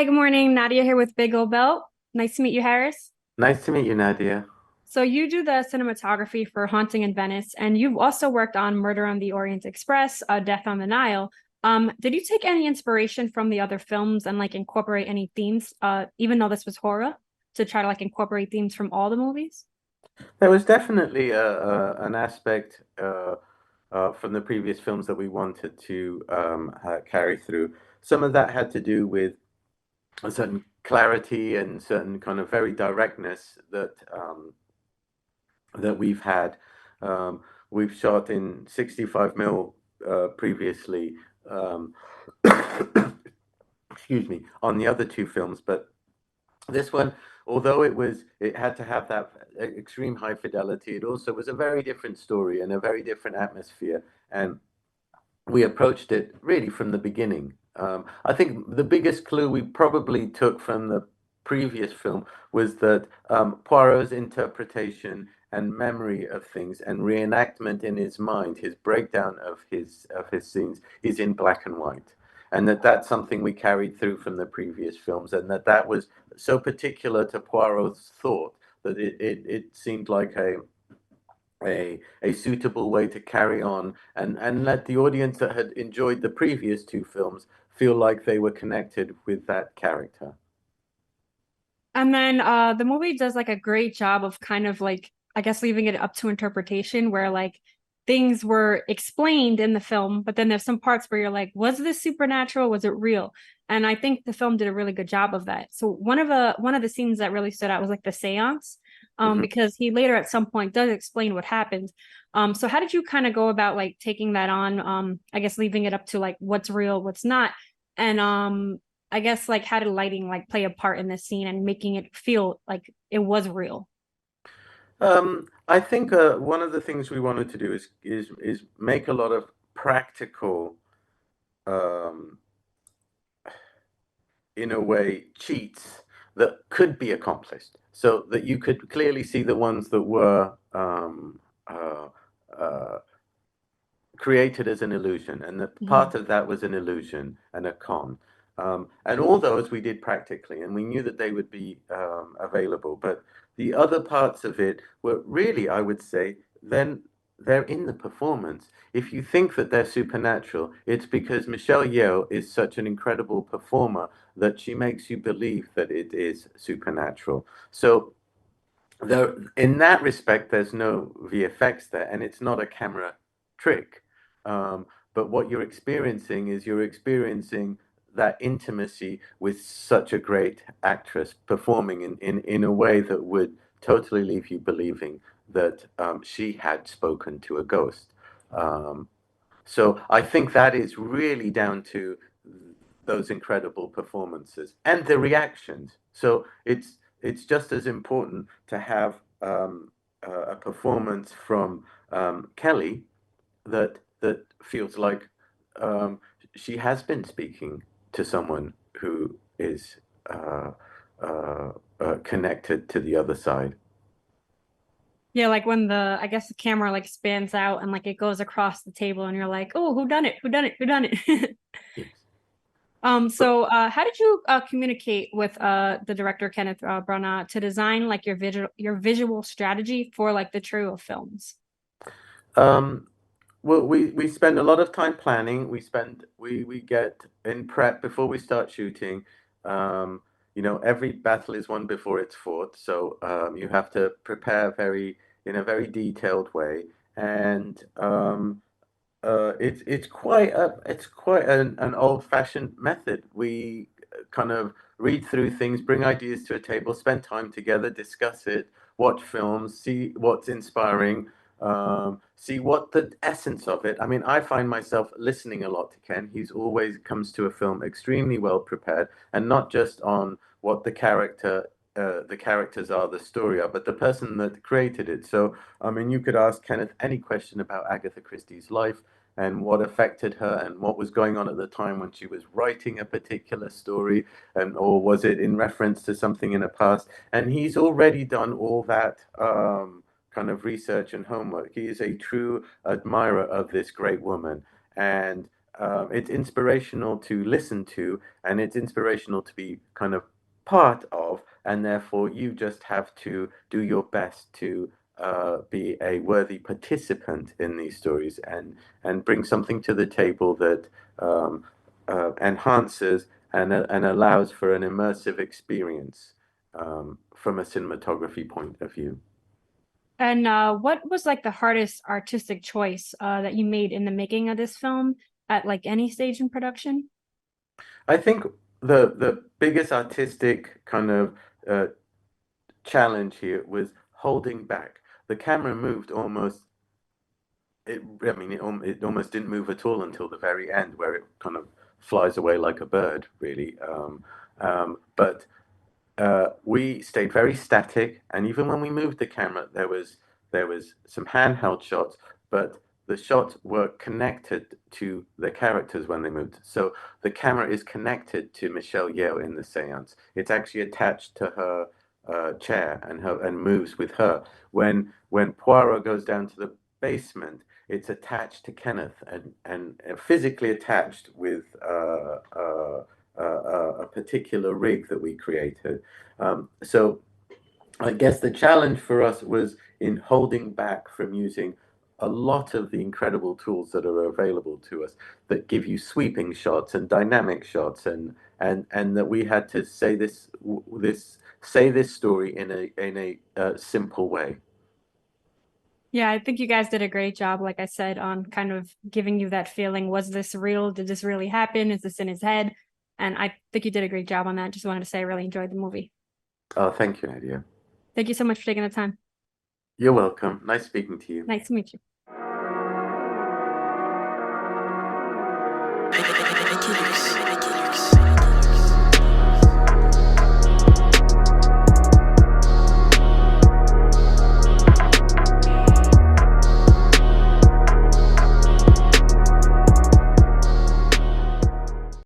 Hi, good morning. Nadia here with Big Ol' Belt. Nice to meet you, Harris. Nice to meet you, Nadia. So you do the cinematography for Haunting in Venice, and you've also worked on Murder on the Orient Express, Death on the Nile. Did you take any inspiration from the other films and like incorporate any themes, even though this was horror, to try to like incorporate themes from all the movies? There was definitely an aspect from the previous films that we wanted to carry through. Some of that had to do with a certain clarity and certain kind of very directness that we've had. Um, we've shot in 65 mil previously. Um, excuse me, on the other two films, but this one, although it had to have that extreme high fidelity, it also was a very different story and a very different atmosphere. And we approached it really from the beginning. I think the biggest clue we probably took from the previous film was that Poirot's interpretation and memory of things and reenactment in his mind, his breakdown of his scenes, is in black and white, and that's something we carried through from the previous films, and that was so particular to Poirot's thought that it seemed like a suitable way to carry on and let the audience that had enjoyed the previous two films feel like they were connected with that character. And then the movie does like a great job of kind of like, I guess, leaving it up to interpretation where like things were explained in the film, but then there's some parts where you're like, was this supernatural? Was it real? And I think the film did a really good job of that. So one of the scenes that really stood out was like the séance, Mhm. because he later at some point does explain what happened. So how did you kind of go about like taking that on? I guess leaving it up to like what's real, what's not, and I guess like how did lighting like play a part in this scene and making it feel like it was real? I think one of the things we wanted to do is make a lot of practical, um, in a way, cheats that could be accomplished, so that you could clearly see the ones that were uh, created as an illusion, and that Mhm. part of that was an illusion and a con. And all those we did practically, and we knew that they would be available. But the other parts of it were really, I would say, then they're in the performance. If you think that they're supernatural, it's because Michelle Yeoh is such an incredible performer that she makes you believe that it is supernatural. So there, in that respect, there's no VFX there, and it's not a camera trick. Um, but what you're experiencing is you're experiencing that intimacy with such a great actress performing in a way that would totally leave you believing that she had spoken to a ghost. Um, so I think that is really down to those incredible performances and the reactions. So it's just as important to have a performance from Kelly that feels like um, she has been speaking to someone who is uh, connected to the other side. Yeah, like when the I guess the camera like spans out and like it goes across the table and you're like, oh, who done it? Who done it? Who done it? Yes. But So how did you communicate with the director Kenneth Branagh to design like your visual strategy for like the trio of films? um, well, we spend a lot of time planning. We get in prep before we start shooting. Um, every battle is won before it's fought, so you have to prepare in a very detailed way, and it's quite an old-fashioned method. We kind of read through things, bring ideas to a table, spend time together, discuss it, watch films, see what's inspiring, see what the essence of it. I mean, I find myself listening a lot to Ken. He's always comes to a film extremely well prepared, and not just on what the characters are, the story are, but the person that created it. So, I mean, you could ask Kenneth any question about Agatha Christie's life and what affected her and what was going on at the time when she was writing a particular story, and or was it in reference to something in the past? And he's already done all that kind of research and homework. He is a true admirer of this great woman, and it's inspirational to listen to, and it's inspirational to be kind of part of, and therefore you just have to do your best to be a worthy participant in these stories and bring something to the table that enhances and allows for an immersive experience from a cinematography point of view. And what was like the hardest artistic choice that you made in the making of this film at like any stage in production? I think the biggest artistic kind of uh, challenge here was holding back. The camera moved almost. I mean, it almost didn't move at all until the very end, where it kind of flies away like a bird, really. But we stayed very static, and even when we moved the camera, there was some handheld shots, but the shots were connected to the characters when they moved. So the camera is connected to Michelle Yeoh in the séance. It's actually attached to her chair and moves with her. When Poirot goes down to the basement, it's attached to Kenneth and physically attached with a particular rig that we created. So I guess the challenge for us was in holding back from using a lot of the incredible tools that are available to us that give you sweeping shots and dynamic shots and that we had to say this story in a simple way. Yeah, I think you guys did a great job, like I said, on kind of giving you that feeling. Was this real? Did this really happen? Is this in his head? And I think you did a great job on that. Just wanted to say I really enjoyed the movie. Oh, thank you, Nadia. Thank you so much for taking the time. You're welcome. Nice speaking to you. Nice to meet you. Ridiculous.